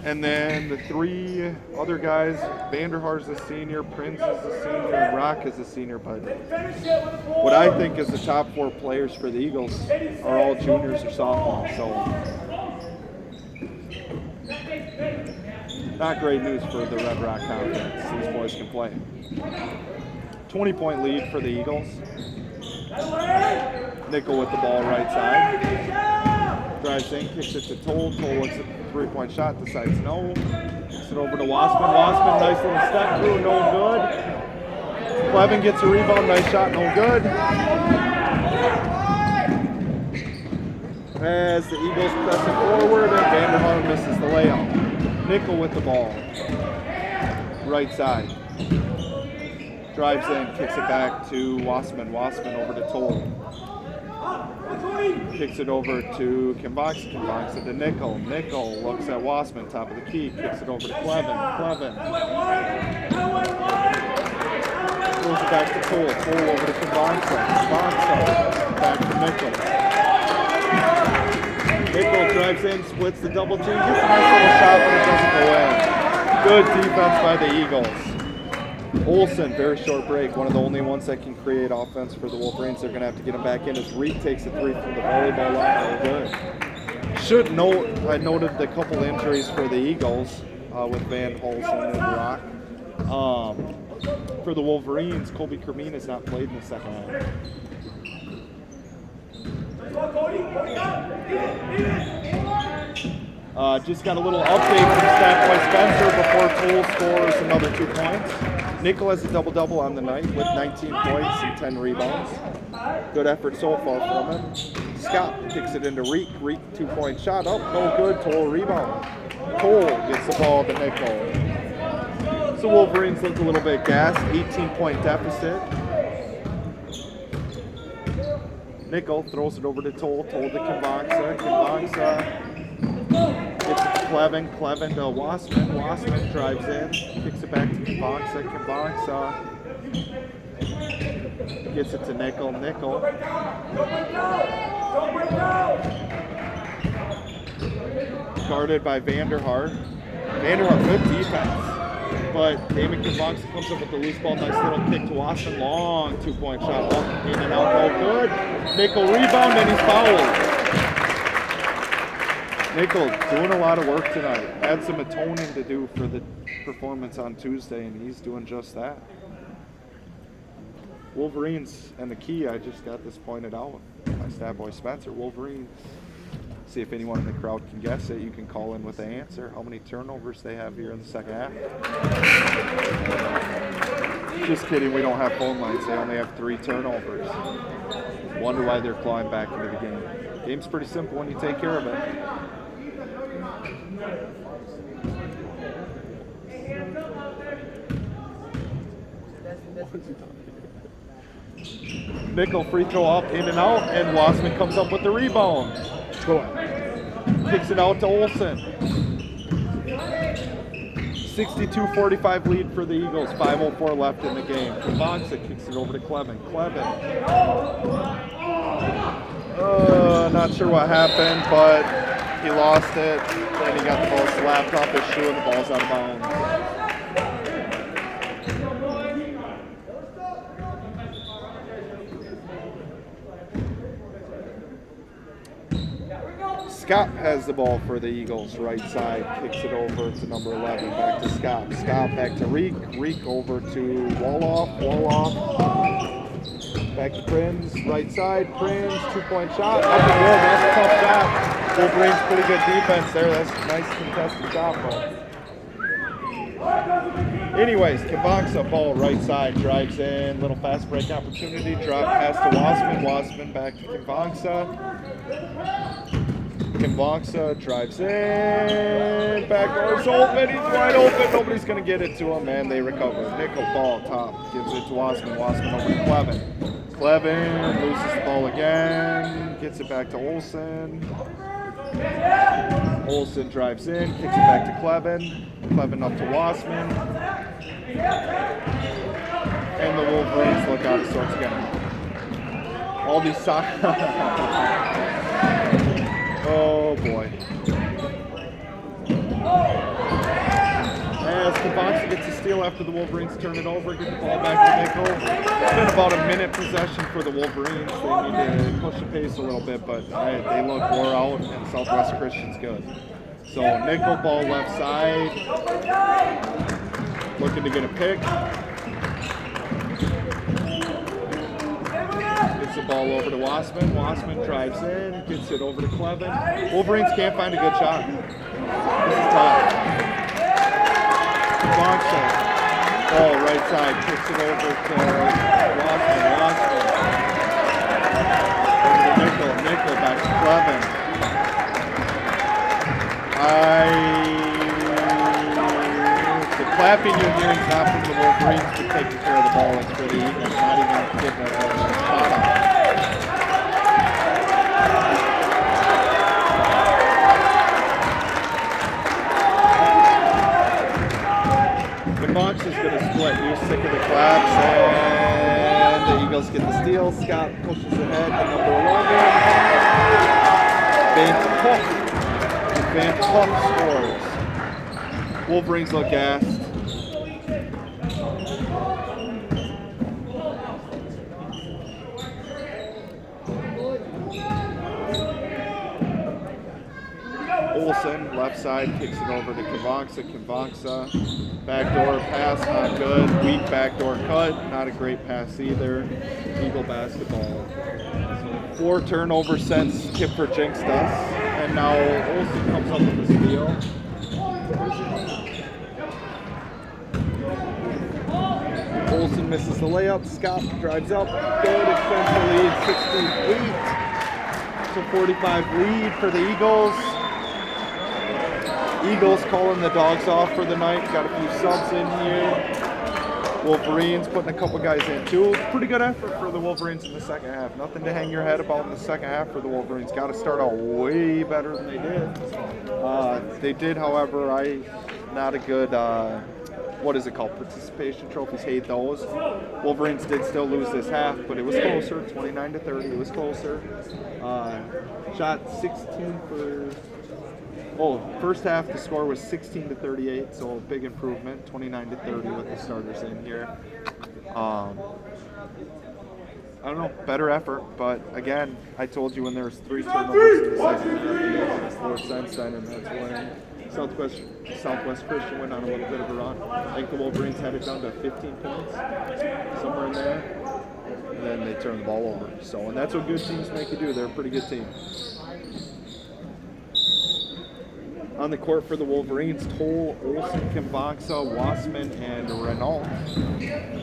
S3: And then the 3 other guys, Vanderhart's a senior, Prince is a senior, and Rock is a senior. But what I think is the top 4 players for the Eagles are all juniors or sophomores. So not great news for the Red Rock Conference. These boys can play. 20-point lead for the Eagles. Nickel with the ball right side. Drives in, kicks it to Toll. Toll looks at the 3-point shot, decides no. Kicks it over to Wasman. Wasman, nice little step through, no good. Clevin gets a rebound, nice shot, no good. As the Eagles press it forward, and Vanderhart misses the layup. Nickel with the ball. Right side. Drives in, kicks it back to Wasman. Wasman over to Toll. Kicks it over to Kimbox. Kimbox to Nickel. Nickel looks at Wasman, top of the key. Kicks it over to Clevin. Clevin. Throws it back to Toll. Toll over to Kimbox. Kimbox back to Nickel. Nickel drives in, splits the double team. Gets a nice little shot, but it doesn't go in. Good defense by the Eagles. Olsen, very short break. One of the only ones that can create offense for the Wolverines. They're going to have to get him back in as Reed takes a 3 from the volleyball line. Very good. Should note, I noted the couple injuries for the Eagles with Van Holzen and Rock. For the Wolverines, Colby Kermine has not played in the second half. Just got a little update from Stat Boy Spencer before Toll scores another 2 points. Nickel has a double-double on the night with 19 points and 10 rebounds. Good effort so far from him. Scott kicks it into Reek. Reek 2-point shot up, no good. Toll rebound. Toll gets the ball to Nickel. So Wolverines look a little bit gassed. 18-point deficit. Nickel throws it over to Toll. Toll to Kimboxa. Kimboxa gets it to Clevin. Clevin to Wasman. Wasman drives in. Kicks it back to Kimboxa. Kimboxa gets it to Nickel. Nickel. Guarded by Vanderhart. Vanderhart, good defense. But Damon Kimboxa comes up with the loose ball. Nice little kick to Wasman. Long 2-point shot. Up, in and out. No good. Nickel rebound and he's fouled. Nickel doing a lot of work tonight. Had some atoning to do for the performance on Tuesday, and he's doing just that. Wolverines and the key, I just got this pointed out by Stat Boy Spencer. Wolverines See if anyone in the crowd can guess it. You can call in with the answer. How many turnovers they have here in the second half? Just kidding, we don't have phone lines. They only have 3 turnovers. Wonder why they're clawing back into the game. Game's pretty simple when you take care of it. Nickel free throw up, in and out, and Wassman comes up with the rebound.
S2: Go on.
S3: Kicks it out to Olsen. 62-45 lead for the Eagles. 5:04 left in the game. Kavonsa kicks it over to Clevin. Not sure what happened, but he lost it. Then he got the ball slapped off his shoe and the ball's out of bounds. Scott has the ball for the Eagles, right side, kicks it over to number 11, back to Scott. Scott back to Reek, Reek over to Woloff, back to Prinz, right side, Prinz, 2-point shot, up and good, that's a tough shot. Wolverines pretty good defense there, that's a nice contested shot, but anyways, Kavonsa ball right side, drives in, little fast break opportunity, drop pass to Wassman, Wassman back to Kavonsa. Kavonsa drives in, back door's open, he's wide open, nobody's going to get it to him, and they recover. Nickel ball top, gives it to Wassman, Wassman over to Clevin. Clevin loses the ball again, gets it back to Olsen. Olsen drives in, kicks it back to Clevin. Clevin up to Wassman. And the Wolverines look out of sorts again. All these sides. Oh boy. As Kavonsa gets a steal after the Wolverines turn it over, get the ball back to Nickel. It's been about a minute possession for the Wolverines. They need to push the pace a little bit, but they look wore out, and Southwest Christian's good. So Nickel ball left side, looking to get a pick. Gets the ball over to Wassman. Wassman drives in, gets it over to Clevin. Wolverines can't find a good shot. This is tough. Kavonsa, ball right side, kicks it over to Wassman. Over to Nickel. Nickel back to Clevin. The clapping you're hearing is not from the Wolverines for taking care of the ball. It's for the Eagles, not even getting a shot on. Kavonsa is going to split. You're sick of the claps, and the Eagles get the steal. Scott pushes ahead to number 11. Van Puck scores. Wolverines look gassed. Olsen, left side, kicks it over to Kavonsa. Kavonsa, backdoor pass, not good. Weak backdoor cut, not a great pass either. Eagle basketball. 4 turnovers since Kipper jinxed us. And now Olsen comes up with a steal. Olsen misses the layup. Scott drives up. Good, extends the lead, 68. So 45 lead for the Eagles. Eagles calling the dogs off for the night. Got a few subs in here. Wolverines putting a couple guys in too. Pretty good effort for the Wolverines in the second half. Nothing to hang your head about in the second half for the Wolverines. Got to start out way better than they did. They did, however, not a good, what is it called? Participation trophies. Hate those. Wolverines did still lose this half, but it was closer. 29-30. It was closer. Shot 16 for. Oh, first half the score was 16-38, so a big improvement, 29-30 with the starters in here. I don't know, better effort, but again, I told you when there was 3 turnovers in the second half, it's more sense then, and that's when Southwest Christian went on a little bit of a run. I think the Wolverines had it down to 15 points, somewhere in there, and then they turned the ball over. So, and that's what good teams make you do. They're a pretty good team. On the court for the Wolverines, Toll, Olsen, Kimboxa, Wassman, and Renault.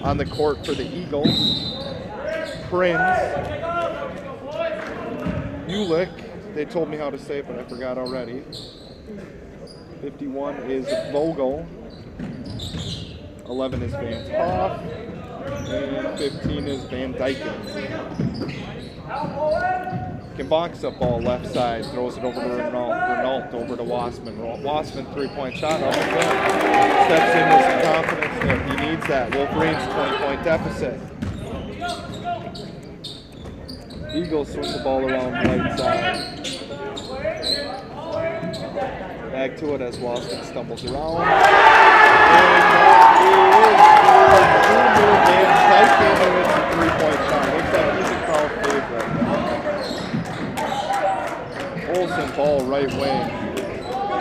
S3: On the court for the Eagles, Prinz, Ulick. They told me how to say it, but I forgot already. 51 is Vogel. 11 is Van Hoff. And 15 is Van Dyken. Kimboxa ball left side, throws it over to Renault. Renault over to Wassman. Wassman 3-point shot, up and good. Steps in with some confidence there. He needs that. Wolverines 20-point deficit. Eagles swing the ball around the right side. Back to it as Wassman stumbles around. And that is Van Dyken, and it's a 3-point shot. Looks like he's a crowd favorite. Olsen ball right wing.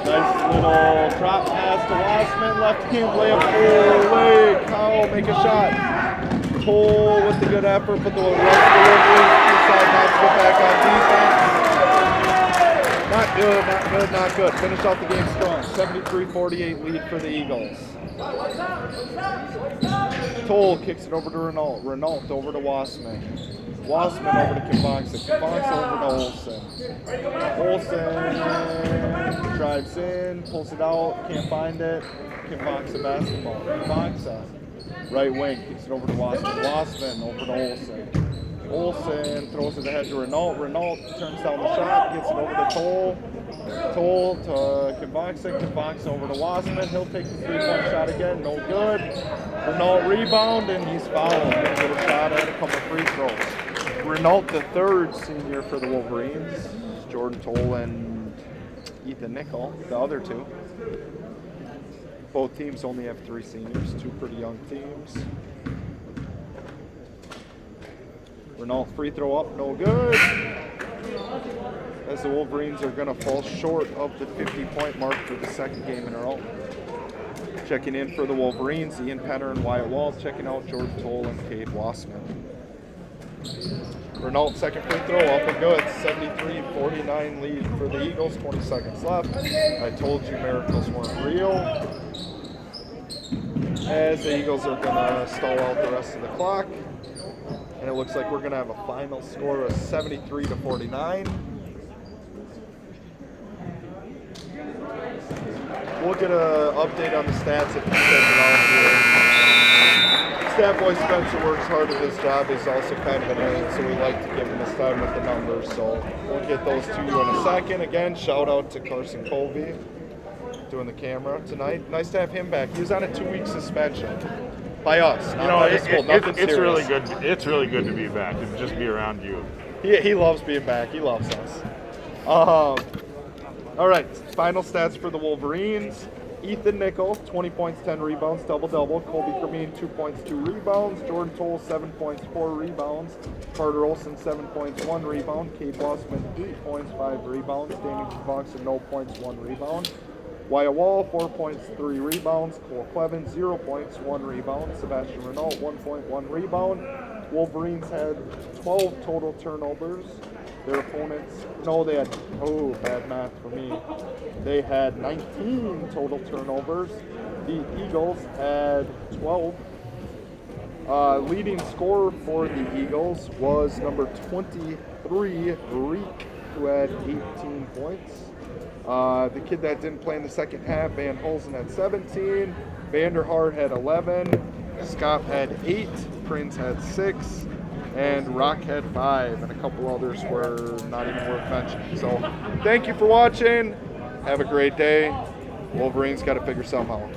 S3: Nice little drop pass to Wassman. Left hand layup full way. Kyle make a shot. Toll with the good effort, but the rest of the Wolverines decide not to go back on defense. Not good, not good, not good. Finish off the game strong. 73-48 lead for the Eagles. Toll kicks it over to Renault. Renault over to Wassman. Wassman over to Kimboxa. Kimboxa over to Olsen. Olsen drives in, pulls it out, can't find it. Kimboxa basketball. Kimboxa. Right wing, kicks it over to Wassman. Wassman over to Olsen. Olsen throws it ahead to Renault. Renault turns down the shot, gets it over to Toll. Toll to Kimboxa. Kimboxa over to Wassman. He'll take the 3-point shot again, no good. Renault rebound, and he's fouled. Gonna get a shot at a couple free throws. Renault, the third senior for the Wolverines. Jordan Toll and Ethan Nickel, the other two. Both teams only have 3 seniors, 2 pretty young teams. Renault free throw up, no good. As the Wolverines are going to fall short of the 50-point mark for the second game in a row. Checking in for the Wolverines, Ian Penner and Wyatt Wall. Checking out Jordan Toll and Cade Wassman. Renault second free throw up and good. 73-49 lead for the Eagles. 20 seconds left. I told you miracles weren't real. As the Eagles are going to stall out the rest of the clock. And it looks like we're going to have a final score of 73-49. We'll get an update on the stats if you check it out here. Stat boy Spencer works hard at his job. He's also kind of annoying, so we like to give him his time with the numbers. So we'll get those to you in a second. Again, shout out to Carson Colby doing the camera tonight. Nice to have him back. He was on a 2-week suspension by us.
S2: You know, it's really good. It's really good to be back and just be around you.
S3: He loves being back. He loves us. All right, final stats for the Wolverines. Ethan Nickel, 20 points, 10 rebounds, double-double. Colby Kermeen, 2 points, 2 rebounds. Jordan Toll, 7 points, 4 rebounds. Carter Olsen, 7 points, 1 rebound. Cade Wassman, 8 points, 5 rebounds. Damien Kimboxa, no points, 1 rebound. Wyatt Wall, 4 points, 3 rebounds. Cole Clevin, 0 points, 1 rebound. Sebastian Renault, 1 point, 1 rebound. Wolverines had 12 total turnovers. Their opponents, they had, bad math for me. They had 19 total turnovers. The Eagles had 12. Leading scorer for the Eagles was number 23, Reek, who had 18 points. The kid that didn't play in the second half, Van Holzen, had 17. Vanderhart had 11. Scott had 8. Prinz had 6. And Rock had 5, and a couple others were not even worth mentioning. So thank you for watching. Have a great day. Wolverines got to figure something out.